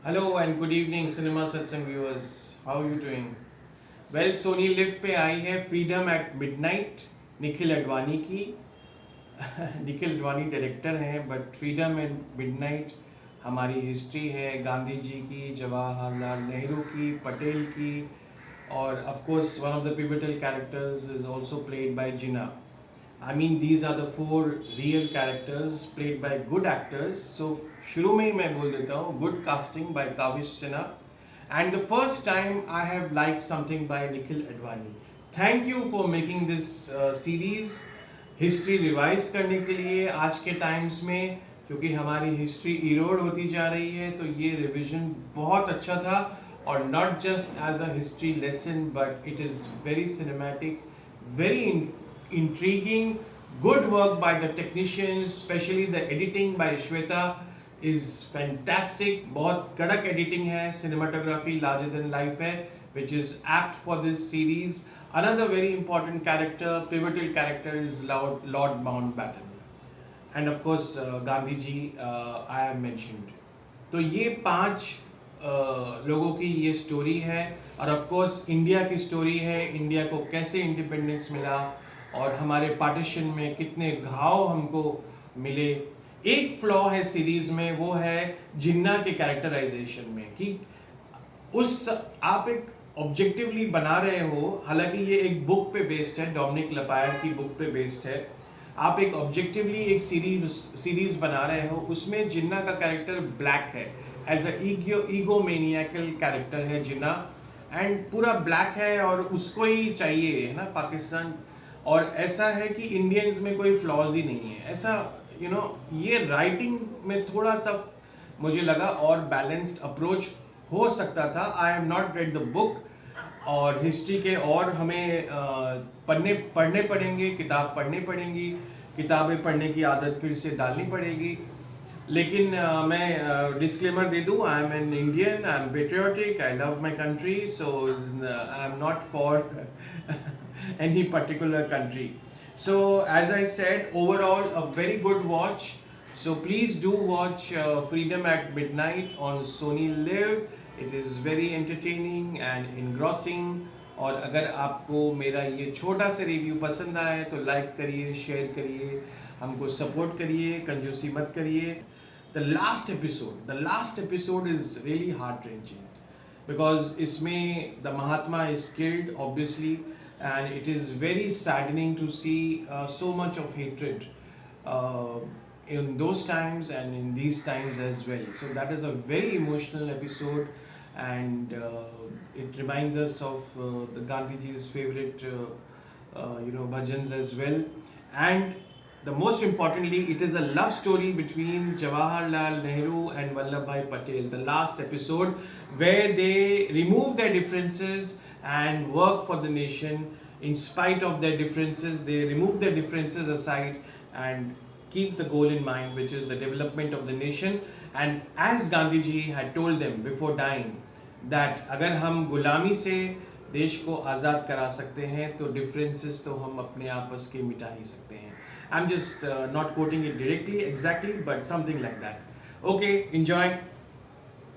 Hello and good evening Cinema Satsang viewers. How are you doing? Well, Sony Live पे आई है Freedom at Midnight Nikhil Advani की। Nikhil Advani director हैं but Freedom at Midnight हमारी history है गांधी जी की, जवाहरलाल नेहरू की, पटेल की और of course one of the pivotal characters is also played by Jinnah. I mean, these are the four real characters played by good actors. So शुरू में ही मैं बोल देता हूँ good casting by Kavish Sinha and the first time I have liked something by Nikhil Advani. Thank you for making this series. History revise करने के लिए आज के टाइम्स में, क्योंकि हमारी हिस्ट्री इरोड होती जा रही है, तो ये रिविजन बहुत अच्छा था और not just as a history lesson but it is very cinematic, very intriguing, good work by the technicians, especially the editing by Shweta is fantastic. बहुत कड़क editing है, cinematography larger than life है, which is apt for this series. Another very important character, pivotal character is Lord Mountbatten, and of course Gandhi ji I have mentioned. तो ये पांच लोगों की ये स्टोरी है और ऑफ कोर्स इंडिया की स्टोरी है, इंडिया को कैसे इंडिपेंडेंस मिला और हमारे पार्टीशन में कितने घाव हमको मिले। एक फ्लॉ है सीरीज में, वो है जिन्ना के कैरेक्टराइजेशन में कि उस आप एक ऑब्जेक्टिवली बना रहे हो, हालांकि ये एक बुक पे बेस्ड है, डोमिनिक लपायर की बुक पे बेस्ड है। आप एक ऑब्जेक्टिवली एक सीरीज बना रहे हो, उसमें जिन्ना का कैरेक्टर ब्लैक है, एज अ ईगोमेनियाकल कैरेक्टर है जिन्ना, एंड पूरा ब्लैक है और उसको ही चाहिए है ना पाकिस्तान, और ऐसा है कि इंडियंस में कोई फ्लॉज ही नहीं है, ऐसा ये राइटिंग में थोड़ा सा मुझे लगा और बैलेंस्ड अप्रोच हो सकता था। I have not read the book और हिस्ट्री के और हमें पढ़ने पड़ेंगे, किताब पढ़नी पड़ेंगी, किताबें पढ़ने की आदत फिर से डालनी पड़ेगी। लेकिन मैं डिस्क्लेमर दे दूँ, I am an Indian, I am patriotic, I love my country, so I am not for any particular country. So as I said, overall a very good watch. So please do watch Freedom at Midnight on Sony Live. It is very entertaining and engrossing. और अगर आपको मेरा ये छोटा सा review पसंद आए तो लाइक करिए, शेयर करिए, हमको सपोर्ट करिए, कंजूसी मत करिए। The last episode is really heart wrenching because इसमें the Mahatma is killed obviously, and it is very saddening to see so much of hatred in those times and in these times as well. So that is a very emotional episode, and it reminds us of the Gandhiji's favorite bhajans as well. And the most importantly, it is a love story between Jawaharlal Nehru and Vallabhbhai Patel, the last episode, where they remove their differences and work for the nation in spite of their differences. They remove their differences aside and keep the goal in mind, which is the development of the nation. And as Gandhi ji had told them before dying that अगर हम गुलामी से देश को आज़ाद करा सकते हैं तो डिफरेंसेस तो हम अपने आपस के मिटा ही सकते हैं। I'm just not quoting it directly exactly, but something like that. Okay, enjoy.